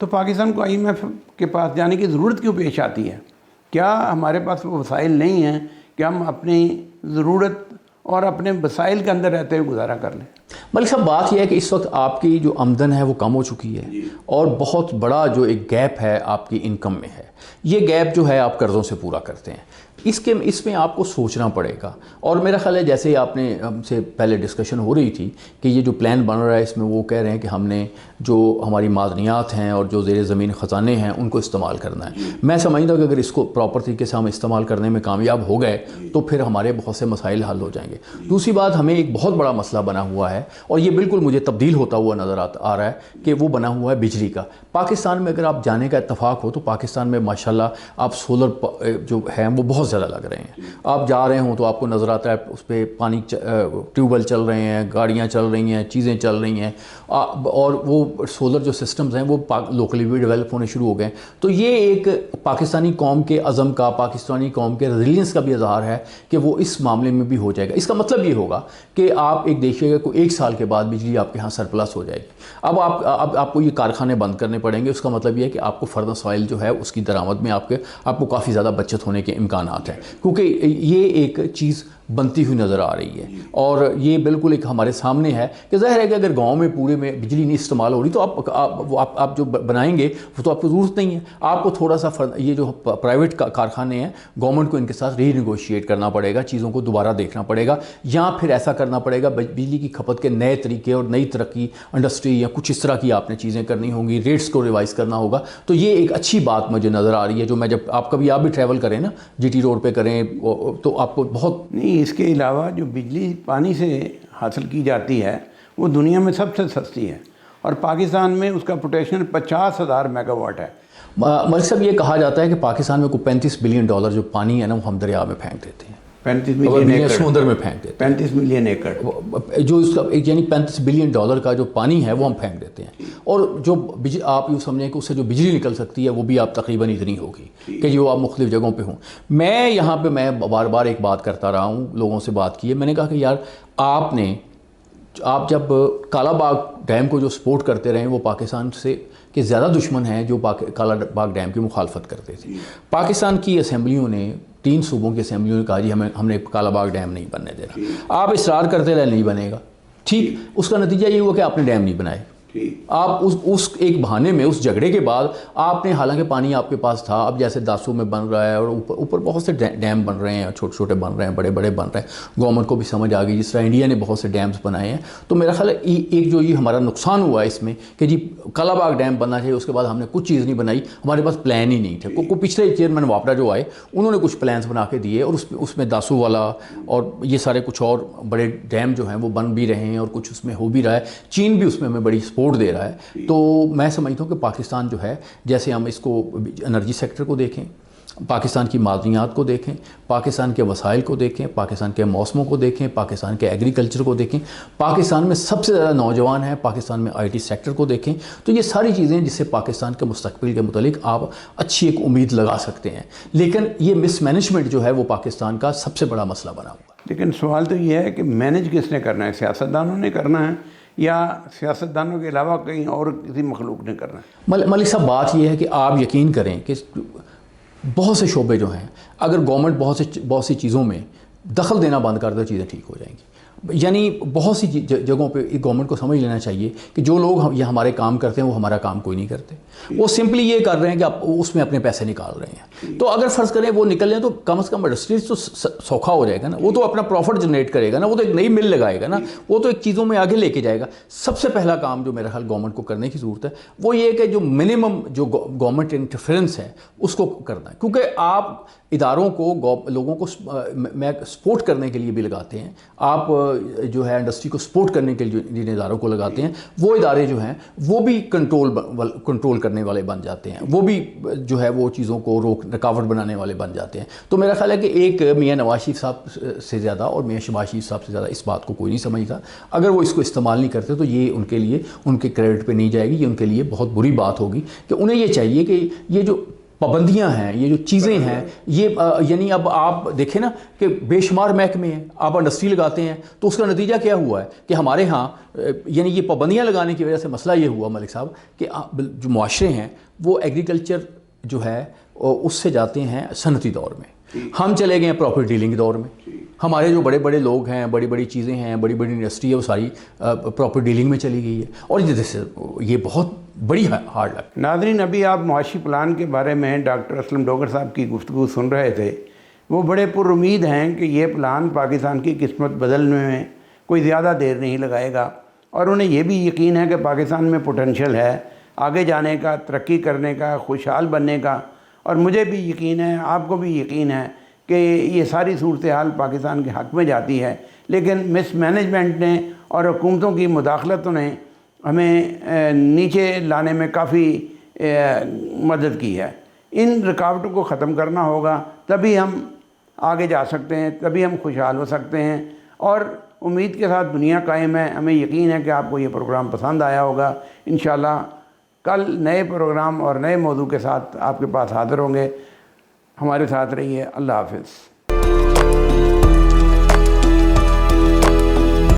تو پاکستان کو IMF کے پاس جانے کی ضرورت کیوں پیش آتی ہے؟ کیا ہمارے پاس وہ وسائل نہیں ہیں کہ ہم اپنی ضرورت اور اپنے وسائل کے اندر رہتے ہوئے گزارا کر لیں؟ ملک صاحب بات یہ ہے کہ اس وقت آپ کی جو آمدن ہے وہ کم ہو چکی ہے اور بہت بڑا جو ایک گیپ ہے آپ کی انکم میں ہے. یہ گیپ جو ہے آپ قرضوں سے پورا کرتے ہیں. اس میں آپ کو سوچنا پڑے گا. اور میرا خیال ہے جیسے آپ نے ہم سے پہلے ڈسکشن ہو رہی تھی کہ یہ جو پلان بن رہا ہے اس میں وہ کہہ رہے ہیں کہ ہم نے جو ہماری معدنیات ہیں اور جو زیر زمین خزانے ہیں ان کو استعمال کرنا ہے. میں سمجھتا ہوں کہ اگر اس کو پراپر طریقے سے ہم استعمال کرنے میں کامیاب ہو گئے تو پھر ہمارے بہت سے مسائل حل ہو جائیں گے. دوسری بات ہمیں ایک بہت بڑا مسئلہ بنا ہوا ہے اور یہ بالکل مجھے تبدیل ہوتا ہوا نظر آ رہا ہے کہ وہ بنا ہوا ہے بجلی کا. پاکستان میں اگر آپ جانے کا اتفاق ہو تو پاکستان میں ماشاءاللہ آپ سولر جو ہیں وہ بہت زیادہ لگ رہے ہیں. آپ جا رہے ہوں تو آپ کو نظر آتا ہے اس پہ پانی ٹیوب ویل چل رہے ہیں, گاڑیاں چل رہی ہیں, چیزیں چل رہی ہیں اور وہ سولر جو سسٹمز ہیں وہ لوکلی بھی ڈیولپ ہونے شروع ہو گئے ہیں. تو یہ ایک پاکستانی قوم کے عزم کا, پاکستانی قوم کے ریزیلینس کا بھی اظہار ہے کہ وہ اس معاملے میں بھی ہو جائے گا. اس کا مطلب یہ ہوگا کہ آپ ایک دیکھیے گا کہ 1 سال کے بعد بجلی آپ کے ہاں سرپلس ہو جائے گی. اب آپ کو یہ کارخانے بند کرنے پڑیں گے. اس کا مطلب یہ ہے کہ آپ کو فردر سوائل جو ہے اس کی درآمد میں آپ کو کافی زیادہ بچت ہونے کے امکانات ہیں, کیونکہ یہ ایک چیز بنتی ہوئی نظر آ رہی ہے. اور یہ بالکل ایک ہمارے سامنے ہے کہ ظاہر ہے کہ اگر گاؤں میں پورے میں بجلی نہیں استعمال ہو رہی تو آپ جو بنائیں گے وہ تو آپ کو ضرورت نہیں ہے. آپ کو تھوڑا سا یہ جو پرائیویٹ کارخانے ہیں گورنمنٹ کو ان کے ساتھ ری نیگوشیٹ کرنا پڑے گا, چیزوں کو دوبارہ دیکھنا پڑے گا, یا پھر ایسا کرنا پڑے گا بجلی کی کھپت کے نئے طریقے اور نئی ترقی انڈسٹری یا کچھ اس طرح کی آپ نے چیزیں کرنی ہوں گی, ریٹس کو ریوائز کرنا ہوگا. تو یہ ایک اچھی بات مجھے نظر آ رہی ہے جو میں جب آپ بھی ٹریول کریں نا GT روڈ پہ کریں تو آپ کو بہت نہیں. اس کے علاوہ جو بجلی پانی سے حاصل کی جاتی ہے وہ دنیا میں سب سے سستی ہے اور پاکستان میں اس کا پوٹینشیل 50,000 میگا واٹ ہے. ملک صاحب یہ کہا جاتا ہے کہ پاکستان میں کوئی $35 بلین جو پانی ہے نا وہ ہم دریا میں پھینک دیتے ہیں, 35 ملین ایکڑ سمندر میں پھینک دیتے ہیں. 35 ملین ایکڑ جو اس کا یعنی $35 بلین کا جو پانی ہے وہ ہم پھینک دیتے ہیں. اور جو آپ یوں سمجھیں کہ اس سے جو بجلی نکل سکتی ہے وہ بھی آپ تقریباً اتنی ہوگی کہ جو آپ مختلف جگہوں پہ ہوں. میں یہاں پہ میں بار بار ایک بات کرتا رہا ہوں, لوگوں سے بات کی ہے. میں نے کہا کہ یار آپ جب کالا باغ ڈیم کو جو سپورٹ کرتے رہے وہ پاکستان سے کہ زیادہ دشمن ہیں جو کالا باغ ڈیم کی مخالفت کرتے تھے. پاکستان کی اسمبلیوں نے 3 صوبوں کی اسمبلیوں نے کہا جی ہم نے کالا باغ ڈیم نہیں بننے دینا. آپ اصرار کرتے رہے نہیں بنے گا, ٹھیک. اس کا نتیجہ یہ ہوا کہ آپ نے ڈیم نہیں بنائے. آپ اس ایک بہانے میں اس جھگڑے کے بعد آپ نے, حالانکہ پانی آپ کے پاس تھا, اب جیسے داسو میں بن رہا ہے اور اوپر بہت سے ڈیم بن رہے ہیں, چھوٹے چھوٹے بن رہے ہیں, بڑے بڑے بن رہے ہیں. گورنمنٹ کو بھی سمجھ آ گئی, جس طرح انڈیا نے بہت سے ڈیمز بنائے ہیں. تو میرا خیال ہے ایک جو یہ ہمارا نقصان ہوا ہے اس میں کہ جی کالا باغ ڈیم بننا چاہیے, اس کے بعد ہم نے کچھ چیز نہیں بنائی, ہمارے پاس پلان ہی نہیں تھے. پچھلے چیئرمین واپڈا جو آئے انہوں نے کچھ پلانس بنا کے دیے اور اس میں داسو والا اور یہ سارے کچھ اور بڑے ڈیم جو ہیں وہ بن بھی رہے ہیں اور کچھ اس میں ہو بھی رہا ہے. چین بھی اس میں ہمیں بڑی سپورٹ دے رہا ہے. تو میں سمجھتا ہوں کہ پاکستان جو ہے, جیسے ہم اس کو انرجی سیکٹر کو دیکھیں, پاکستان کی معدنیات کو دیکھیں, پاکستان کے وسائل کو دیکھیں, پاکستان کے موسموں کو دیکھیں, پاکستان کے ایگریکلچر کو دیکھیں, پاکستان میں سب سے زیادہ نوجوان ہیں, پاکستان میں IT سیکٹر کو دیکھیں, تو یہ ساری چیزیں جس سے پاکستان کے مستقبل کے متعلق آپ اچھی ایک امید لگا سکتے ہیں. لیکن یہ مس مینجمنٹ جو ہے وہ پاکستان کا سب سے بڑا مسئلہ بنا ہوا ہے. لیکن سوال تو یہ ہے کہ مینج کس نے کرنا ہے, سیاستدانوں نے کرنا ہے یا سیاستدانوں کے علاوہ کہیں اور کسی مخلوق نے کرنا ہے؟ ملک صاحب بات یہ ہے کہ آپ یقین کریں کہ بہت سے شعبے جو ہیں اگر گورنمنٹ بہت سی چیزوں میں دخل دینا بند کر دے چیزیں ٹھیک ہو جائیں گی. یعنی بہت سی جگہوں پہ گورنمنٹ کو سمجھ لینا چاہیے کہ جو لوگ یہ ہمارے کام کرتے ہیں وہ ہمارا کام کوئی نہیں کرتے. وہ سمپلی یہ کر رہے ہیں کہ آپ اس میں اپنے پیسے نکال رہے ہیں. تو اگر فرض کریں وہ نکل لیں تو کم از کم انڈسٹریز تو سوکھا ہو جائے گا نا, وہ تو اپنا پروفٹ جنریٹ کرے گا نا, وہ تو ایک نئی مل لگائے گا نا, وہ تو ایک چیزوں میں آگے لے کے جائے گا. سب سے پہلا کام جو میرا خیال گورنمنٹ کو کرنے کی ضرورت ہے وہ یہ ہے کہ جو منیمم جو گورنمنٹ انٹرفیرنس ہے اس کو کرنا ہے. کیونکہ آپ اداروں کو لوگوں کو سپورٹ کرنے کے لیے بھی لگاتے ہیں, آپ جو ہے انڈسٹری کو سپورٹ کرنے کے لیے جن اداروں کو لگاتے ہیں وہ ادارے جو ہیں وہ بھی کنٹرول کرنے والے بن جاتے ہیں, وہ بھی جو ہے وہ چیزوں کو رکاوٹ بنانے والے بن جاتے ہیں. تو میرا خیال ہے کہ ایک میاں نواز شریف صاحب سے زیادہ اور میاں شہباز شریف صاحب سے زیادہ اس بات کو کوئی نہیں سمجھتا. اگر وہ اس کو استعمال نہیں کرتے تو یہ ان کے لیے ان کے کریڈٹ پہ نہیں جائے گی, یہ ان کے لیے بہت بری بات ہوگی. کہ انہیں یہ چاہیے کہ یہ جو پابندیاں ہیں، یہ جو چیزیں ہیں، یہ یعنی اب آپ دیکھیں نا کہ بے شمار محکمے ہیں، آپ انڈسٹری لگاتے ہیں تو اس کا نتیجہ کیا ہوا ہے کہ ہمارے ہاں یعنی یہ پابندیاں لگانے کی وجہ سے مسئلہ یہ ہوا ملک صاحب کہ جو معاشرے ہیں وہ ایگریکلچر جو ہے اس سے جاتے ہیں صنعتی دور میں، ہم چلے گئے ہیں پراپرٹی ڈیلنگ دور میں، ہمارے جو بڑے بڑے لوگ ہیں، بڑی بڑی چیزیں ہیں، بڑی بڑی انڈسٹری ہے، وہ ساری پراپرٹی ڈیلنگ میں چلی گئی ہے، اور یہ بہت بڑی ہارڈ لگ۔ ناظرین، ابھی آپ معاشی پلان کے بارے میں ڈاکٹر اسلم ڈوگر صاحب کی گفتگو سن رہے تھے۔ وہ بڑے پر امید ہیں کہ یہ پلان پاکستان کی قسمت بدلنے میں کوئی زیادہ دیر نہیں لگائے گا، اور انہیں یہ بھی یقین ہے کہ پاکستان میں پوٹینشیل ہے آگے جانے کا، ترقی کرنے کا، خوشحال بننے کا، اور مجھے بھی یقین ہے، آپ کو بھی یقین ہے کہ یہ ساری صورتحال پاکستان کے حق میں جاتی ہے، لیکن مس مینجمنٹ نے اور حکومتوں کی مداخلتوں نے ہمیں نیچے لانے میں کافی مدد کی ہے۔ ان رکاوٹوں کو ختم کرنا ہوگا، تبھی ہم آگے جا سکتے ہیں، تبھی ہم خوشحال ہو سکتے ہیں، اور امید کے ساتھ دنیا قائم ہے۔ ہمیں یقین ہے کہ آپ کو یہ پروگرام پسند آیا ہوگا۔ انشاءاللہ کل نئے پروگرام اور نئے موضوع کے ساتھ آپ کے پاس حاضر ہوں گے۔ ہمارے ساتھ رہیے۔ اللہ حافظ۔